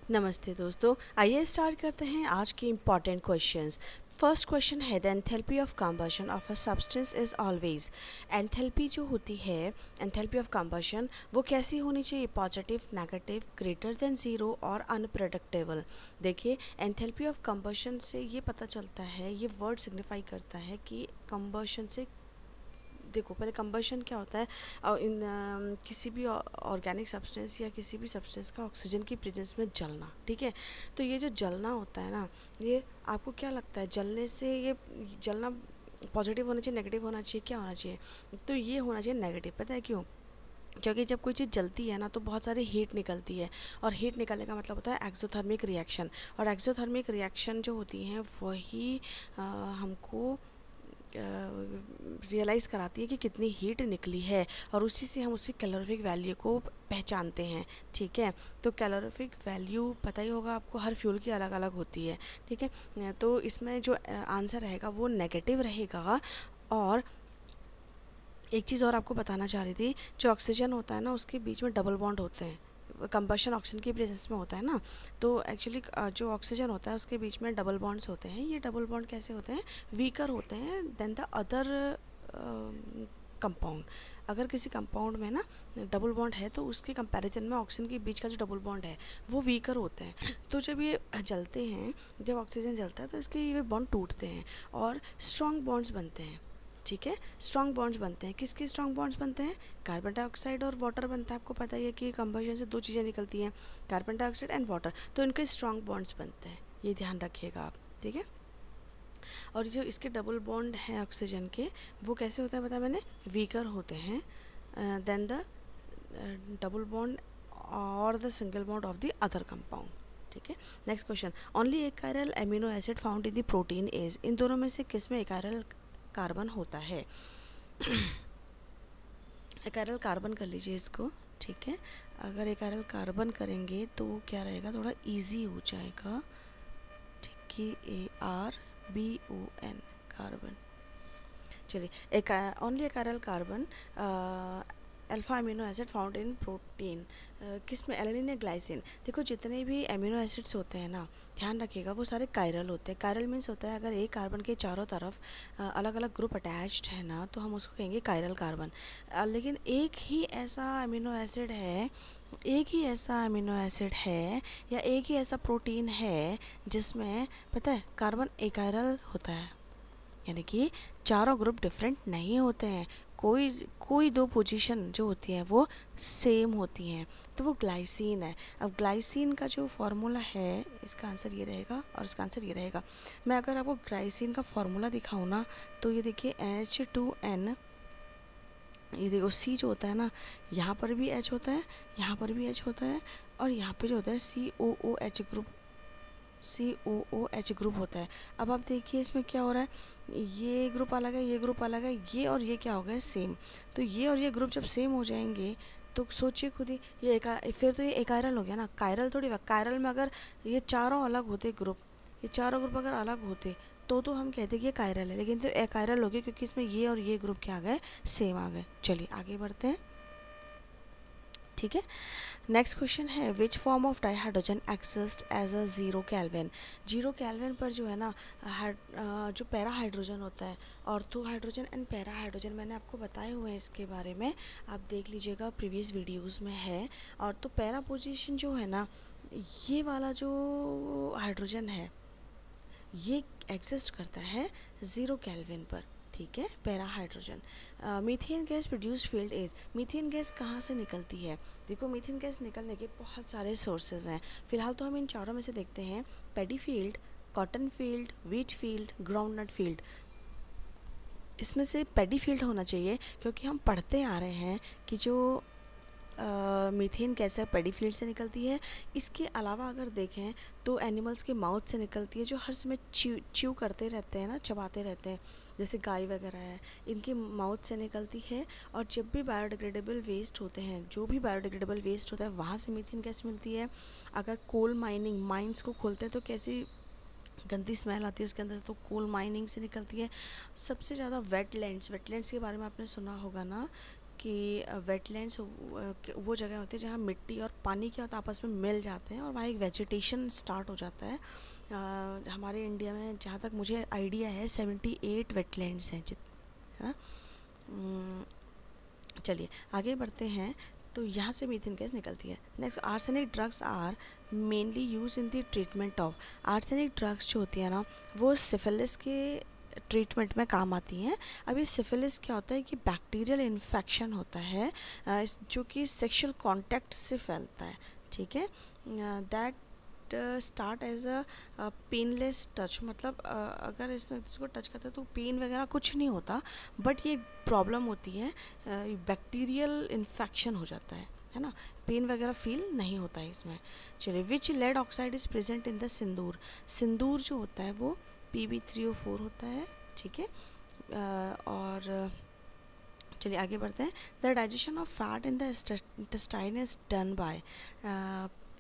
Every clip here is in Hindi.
नमस्ते दोस्तों, आइए स्टार्ट करते हैं आज के इम्पॉर्टेंट क्वेश्चंस। फर्स्ट क्वेश्चन है the enthalpy of combustion of a substance is always. Enthalpy जो होती है, एंथैल्पी ऑफ कंबशन वो कैसी होनी चाहिए? Positive, negative, greater than zero और अनप्रेडिक्टेबल। देखिए, एंथैल्पी ऑफ कंबशन से ये पता चलता है, ये वर्ड सिग्निफाई करता है कि कंबशन से, देखो पहले कंबशन क्या होता है, और किसी भी ऑर्गेनिक सब्सटेंस या किसी भी सब्सटेंस का ऑक्सीजन की प्रेजेंस में जलना। ठीक है, तो ये जो जलना होता है ना, ये आपको क्या लगता है जलने से, ये जलना पॉजिटिव होना चाहिए, नेगेटिव होना चाहिए, क्या होना चाहिए? तो ये होना चाहिए नेगेटिव। पता है क्यों? क्योंकि जब कोई चीज़ जलती है ना तो बहुत सारी हीट निकलती है, और हीट निकलने का मतलब होता है एक्सोथर्मिक रिएक्शन। और एक्सोथर्मिक रिएक्शन जो होती हैं वही हमको रियलाइज़ कराती है कि कितनी हीट निकली है, और उसी से हम उसकी कैलोरीफिक वैल्यू को पहचानते हैं। ठीक है, तो कैलोरीफिक वैल्यू पता ही होगा आपको, हर फ्यूल की अलग अलग होती है। ठीक है, तो इसमें जो आंसर रहेगा वो नेगेटिव रहेगा। और एक चीज़ और आपको बताना चाह रही थी, जो ऑक्सीजन होता है ना उसके बीच में डबल बॉन्ड होते हैं। कंबशन ऑक्सीजन की प्रेजेंस में होता है ना, तो एक्चुअली जो ऑक्सीजन होता है उसके बीच में डबल बॉन्ड्स होते हैं। ये डबल बॉन्ड कैसे होते हैं? वीकर होते हैं देन द अदर कंपाउंड। अगर किसी कंपाउंड में ना डबल बॉन्ड है तो उसके कंपैरिजन में ऑक्सीजन के बीच का जो डबल बॉन्ड है वो वीकर होते हैं। तो जब ये जलते हैं, जब ऑक्सीजन जलता है तो इसके ये बॉन्ड टूटते हैं और स्ट्रॉन्ग बॉन्ड्स बनते हैं। ठीक है, स्ट्रॉन्ग बॉन्ड्स बनते हैं। किसके स्ट्रॉन्ग बॉन्ड्स बनते हैं? कार्बन डाइऑक्साइड और वाटर बनता है। आपको पता ही है कि कंबशन से दो चीज़ें निकलती हैं, कार्बन डाइऑक्साइड एंड वाटर, तो इनके स्ट्रॉन्ग बॉन्ड्स बनते हैं। ये ध्यान रखिएगा आप। ठीक है, और जो इसके डबल बॉन्ड हैं ऑक्सीजन के, वो कैसे होते हैं बताया मैंने? वीकर होते हैं देन द डबल बॉन्ड और the single bond of the other compound. ठीक है, नेक्स्ट क्वेश्चन, ओनली एक chiral amino acid found in the protein is. इन दोनों में से किस में एक कायरल कार्बन होता है? एकाइरल कार्बन कर लीजिए इसको। ठीक है, अगर एकाइरल कार्बन करेंगे तो क्या रहेगा, थोड़ा इजी हो जाएगा। ठीक है, ARBON कार्बन। चलिए, एक only achiral carbon alpha amino acid found in protein, किस में? एलेनिन या ग्लाइसिन। देखो, जितने भी अमीनो एसिड्स होते हैं ना, ध्यान रखिएगा वो सारे कायरल होते हैं। कायरल मीन्स होता है अगर एक कार्बन के चारों तरफ अलग अलग ग्रुप अटैच्ड है ना, तो हम उसको कहेंगे कायरल कार्बन। लेकिन एक ही ऐसा अमीनो एसिड है, एक ही ऐसा अमीनो एसिड है या एक ही ऐसा प्रोटीन है जिसमें पता है कार्बन एकाइरल होता है, यानी कि चारों ग्रुप डिफरेंट नहीं होते हैं, कोई कोई दो पोजीशन जो होती हैं वो सेम होती हैं, तो वो ग्लाइसिन है। अब ग्लाइसिन का जो फार्मूला है, इसका आंसर ये रहेगा और इसका आंसर ये रहेगा। मैं अगर आपको ग्लाइसिन का फार्मूला दिखाऊँ ना, तो ये देखिए H2N, ये देखो C जो होता है ना, यहाँ पर भी H होता है, यहाँ पर भी H होता है, और यहाँ पे जो होता है COOH ग्रुप, COOH ग्रुप होता है। अब आप देखिए इसमें क्या हो रहा है, ये ग्रुप अलग है, ये ग्रुप अलग है, ये और ये क्या हो गया, सेम। तो ये और ये ग्रुप जब सेम हो जाएंगे तो सोचिए खुद ही, ये फिर तो ये एकायरल हो गया ना। कायरल थोड़ी, कायरल में अगर ये चारों अलग होते ग्रुप, ये चारों ग्रुप अगर अलग होते तो हम कहते कि ये कायरल है, लेकिन तो एकायरल हो गया क्योंकि इसमें ये और ये ग्रुप क्या आ गए, सेम आ गए। चलिए आगे बढ़ते हैं। ठीक है, नेक्स्ट क्वेश्चन है which form of dihydrogen exist as a zero kelvin. Zero kelvin पर जो है ना, जो पैरा हाइड्रोजन होता है, ortho hydrogen and para hydrogen, मैंने आपको बताए हुए हैं इसके बारे में, आप देख लीजिएगा, प्रीवियस वीडियोस में है। और तो पैरा पोजीशन जो है ना, ये वाला जो हाइड्रोजन है ये एग्जिस्ट करता है ज़ीरो केल्विन पर। ठीक है, para hydrogen. Methane gas produce field is. Methane gas कहाँ से निकलती है? देखो, मीथेन गैस निकलने के बहुत सारे सोर्सेज हैं। फिलहाल तो हम इन चारों में से देखते हैं, paddy field, cotton field, wheat field, groundnut field. इसमें से पैडी फील्ड होना चाहिए, क्योंकि हम पढ़ते आ रहे हैं कि जो मीथेन गैस है पैडी फील्ड से निकलती है। इसके अलावा अगर देखें तो एनिमल्स के माउथ से निकलती है, जो हर समय च्यू करते रहते हैं ना, चबाते रहते हैं, जैसे गाय वगैरह है, इनके माउथ से निकलती है। और जब भी बायोडिग्रेडेबल वेस्ट होते हैं, जो भी बायोडिग्रेडेबल वेस्ट होता है वहाँ से मीथेन गैस मिलती है। अगर कोल माइनिंग, माइंस को खोलते हैं तो कैसी गंदी स्मेल आती है उसके अंदर, तो कोल माइनिंग से निकलती है। सबसे ज़्यादा वेटलैंड्स, वेटलैंड्स के बारे में आपने सुना होगा ना, कि वेटलैंड्स वो जगह होती है जहाँ मिट्टी और पानी क्या होता है आपस में मिल जाते हैं और वहाँ एक वेजिटेशन स्टार्ट हो जाता है। हमारे इंडिया में जहाँ तक मुझे आइडिया है 78 वेटलैंड्स हैं है ना। चलिए आगे बढ़ते हैं। तो यहाँ से मीथेन गैस निकलती है। Next, arsenic drugs are mainly use in the treatment of. Arsenic drugs जो होती है ना वो सिफिलिस के ट्रीटमेंट में काम आती हैं। अब ये सिफिलिस क्या होता है कि बैक्टीरियल इन्फेक्शन होता है जो कि सेक्सुअल कांटेक्ट से फैलता है, ठीक है। That start as a painless touch, मतलब अगर इसमें इसको टच करते हैं तो पेन वगैरह कुछ नहीं होता, बट ये प्रॉब्लम होती है बैक्टीरियल इन्फेक्शन हो जाता है ना, पेन वगैरह फील नहीं होता है इसमें। चलिए, which lead oxide is present in the sindoor. सिंदूर जो होता है वो Pb3O4 होता है, ठीक है। और चलिए आगे बढ़ते हैं। The digestion of fat in the intestine is done by,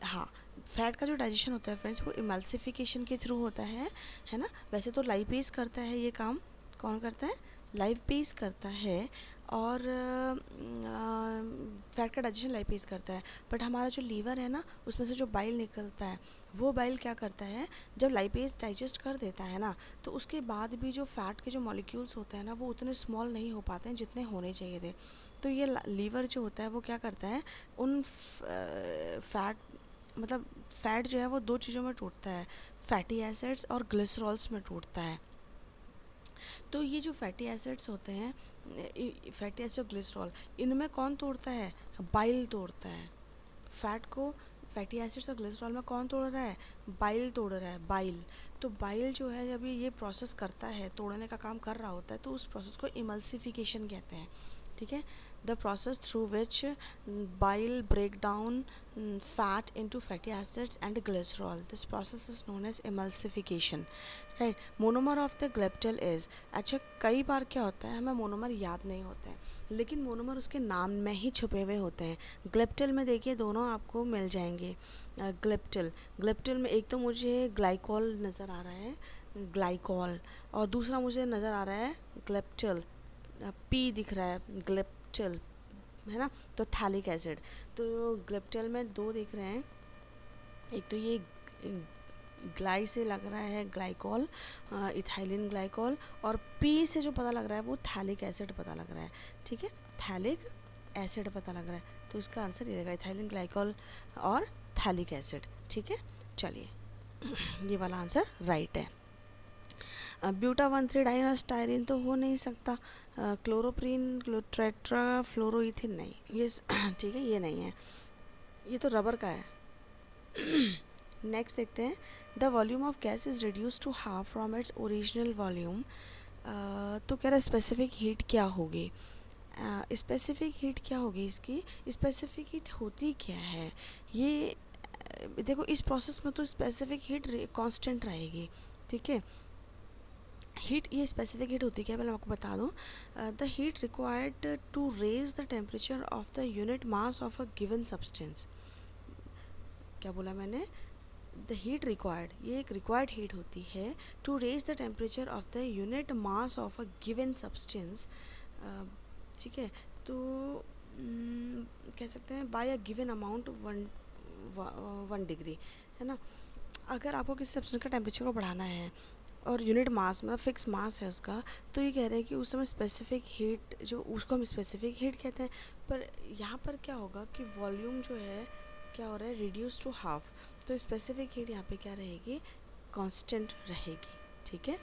हाँ, फैट का जो डाइजेशन होता है फ्रेंड्स वो इमल्सिफिकेशन के थ्रू होता है ना। वैसे तो लाइपेज करता है ये काम, कौन करता है, लाइपेज करता है, और फैट का डाइजेशन लाइपेज करता है। बट हमारा जो लीवर है ना उसमें से जो बाइल निकलता है वो बाइल क्या करता है, जब लाइपेज डाइजेस्ट कर देता है ना तो उसके बाद भी जो फैट के जो मॉलिक्यूल्स होते हैं ना वो उतने स्मॉल नहीं हो पाते हैं जितने होने चाहिए थे। तो ये लीवर जो होता है वो क्या करता है, उन फैट जो है वो दो चीज़ों में टूटता है, फैटी एसिड्स और ग्लिसरॉल्स में टूटता है। तो ये जो फैटी एसिड्स होते हैं, फैटी एसिड और ग्लिसरॉल, इनमें कौन तोड़ता है, बाइल तोड़ता है। फैट को फैटी एसिड्स और ग्लिसरॉल में कौन तोड़ रहा है, बाइल तोड़ रहा है, बाइल। तो बाइल जो है जब ये प्रोसेस करता है, तोड़ने का काम कर रहा होता है, तो उस प्रोसेस को इमल्सिफिकेशन कहते हैं, ठीक है। The process through which bile break down fat into fatty acids and glycerol, this process is known as emulsification, right. Monomer of the glyptal is, अच्छा कई बार क्या होता है हमें मोनोमर याद नहीं होते हैं, लेकिन मोनोमर उसके नाम में ही छुपे हुए होते हैं। ग्लेप्टल में देखिए दोनों आपको मिल जाएंगे। ग्लेप्टल में एक तो मुझे ग्लाइकॉल नज़र आ रहा है, ग्लाइकॉल, और दूसरा मुझे नज़र आ रहा है ग्लेप्टल, पी दिख रहा है, ग्लेप्टल, है ना। तो थैलिक एसिड, तो ग्लेप्टल में दो दिख रहे हैं, एक तो ये ग्लाई से लग रहा है ग्लाइकॉल, इथाइलिन ग्लाइकॉल, और पी से जो पता लग रहा है वो थैलिक एसिड पता लग रहा है, ठीक है, थैलिक एसिड पता लग रहा है। तो इसका आंसर ये रहेगा इथाइलिन ग्लाइकॉल और थैलिक एसिड, ठीक है। चलिए ये वाला आंसर राइट है। ब्यूटा 1,3-डाइस्टायरीन तो हो नहीं सकता, क्लोरोप्रीन, टेट्रा फ्लोरोइथिन नहीं, ये ठीक है, ये नहीं है, ये तो रबर का है। नेक्स्ट देखते हैं, the volume of gas is reduce to half from its original volume. तो कह रहा है स्पेसिफिक हीट क्या होगी, स्पेसिफिक हीट क्या होगी इसकी, स्पेसिफिक हीट होती क्या है, ये देखो इस प्रोसेस में तो स्पेसिफिक हीट कांस्टेंट रहेगी, ठीक है। हीट, ये स्पेसिफिक हीट होती क्या है पहले मैं आपको बता दूँ। The heat required to raise the temperature of the unit mass of a given substance, क्या बोला मैंने, द हीट रिक्वायर्ड, ये एक रिक्वायर्ड हीट होती है to raise the temperature of the unit mass of a given substance, ठीक है। तो कह सकते हैं by a given amount 1 degree, है ना। अगर आपको किसी सब्सटेंस का टेम्परेचर को बढ़ाना है और यूनिट मास मतलब फिक्स मास है उसका, तो ये कह रहे हैं कि उस समय स्पेसिफिक हीट, जो उसको हम स्पेसिफिक हीट कहते हैं। पर यहाँ पर क्या होगा कि वॉल्यूम जो है क्या हो रहा है, रिड्यूस टू हाफ, तो स्पेसिफिक हीट यहाँ पे क्या रहेगी, कांस्टेंट रहेगी, ठीक है।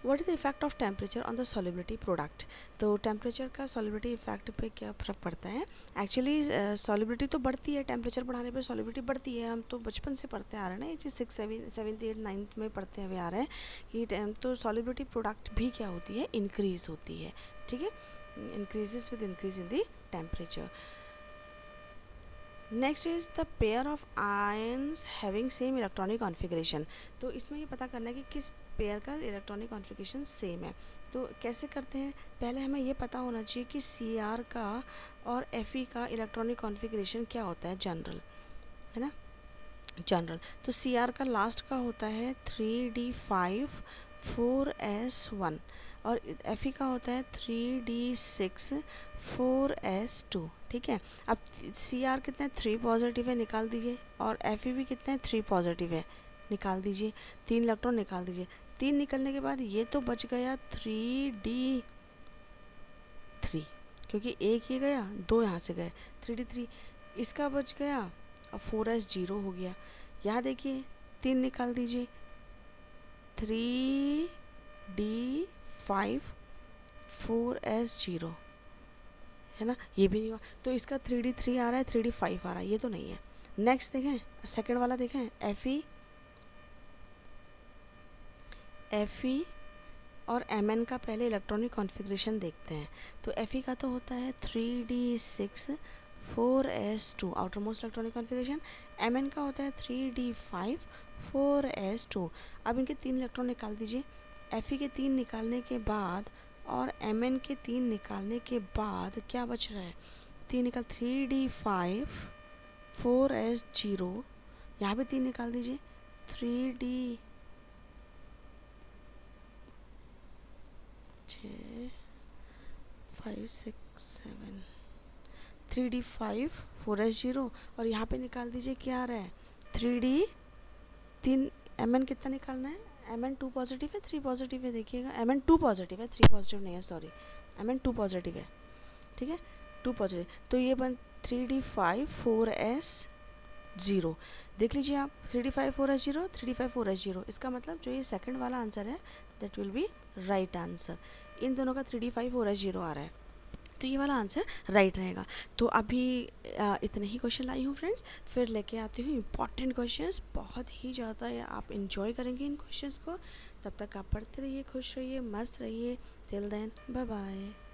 What is the effect of temperature on the solubility product, तो टेम्परेचर का सॉल्युबिलिटी इफेक्ट पे क्या फर्क पड़ता है। एक्चुअली सॉल्युबिलिटी तो बढ़ती है, टेम्परेचर बढ़ाने पे सॉल्युबिलिटी बढ़ती है, हम तो बचपन से पढ़ते आ रहे हैं ना, ये चीज़ 6, 7, 8, 9 में पढ़ते हुए आ रहे हैं कि तो सॉल्युबिलिटी प्रोडक्ट भी क्या होती है, इंक्रीज होती है, ठीक है, increases with increase in the temperature. Next is the pair of ions having same electronic configuration, तो इसमें ये पता करना है कि किस पेयर का इलेक्ट्रॉनिक कॉन्फ़िगरेशन सेम है। तो कैसे करते हैं, पहले हमें ये पता होना चाहिए कि Cr का और Fe का इलेक्ट्रॉनिक कॉन्फ़िगरेशन क्या होता है, जनरल, है ना, जनरल। तो Cr का लास्ट का होता है 3d5 4s1, और Fe का होता है 3d6 4s2, ठीक है। अब Cr कितना है 3 पॉजिटिव है, निकाल दीजिए, और Fe भी कितना है 3 पॉजिटिव है, निकाल दीजिए, 3 इलेक्ट्रॉन निकाल दीजिए। 3 निकलने के बाद ये तो बच गया 3d3, क्योंकि एक ये गया, 2 यहाँ से गए, 3d3 इसका बच गया, अब 4s 0 हो गया। यहाँ देखिए 3 निकाल दीजिए, 3d5 4s 0, है ना, ये भी नहीं हुआ, तो इसका 3d3 आ रहा है, 3d5 आ रहा है, ये तो नहीं है। नेक्स्ट देखें, सेकंड वाला देखें, Fe और Mn का पहले इलेक्ट्रॉनिक कॉन्फ़िगरेशन देखते हैं। तो Fe का तो होता है 3d6 4s2 outer most electronic configuration, Mn का होता है 3d5 4s2। अब इनके 3 इलेक्ट्रॉन निकाल दीजिए। Fe के 3 निकालने के बाद और Mn के 3 निकालने के बाद क्या बच रहा है, 3 निकाल 3d5 4s0, यहाँ भी 3 निकाल दीजिए, 3d 5 6 7 3d5 4s0, और यहाँ पे निकाल दीजिए क्या आ रहा है 3d 3, Mn कितना निकालना है, Mn 2 पॉजिटिव है 3 पॉजिटिव है, देखिएगा Mn 2 पॉजिटिव है 3 पॉजिटिव नहीं है, सॉरी Mn 2 पॉजिटिव है, ठीक है 2 पॉजिटिव, तो ये बन 3d5 4s0, देख लीजिए आप 3d5 4s0 3d5 4s0, इसका मतलब जो ये सेकंड वाला आंसर है that will be right answer. इन दोनों का 3d5 4s0 आ रहा है, तो ये वाला आंसर राइट रहेगा। तो अभी इतने ही क्वेश्चन लाई हूँ फ्रेंड्स, फिर लेके आती हूँ इम्पॉर्टेंट क्वेश्चंस, बहुत ही ज़्यादा आप इन्जॉय करेंगे इन क्वेश्चंस को। तब तक आप पढ़ते रहिए, खुश रहिए, मस्त रहिए। Till then bye bye.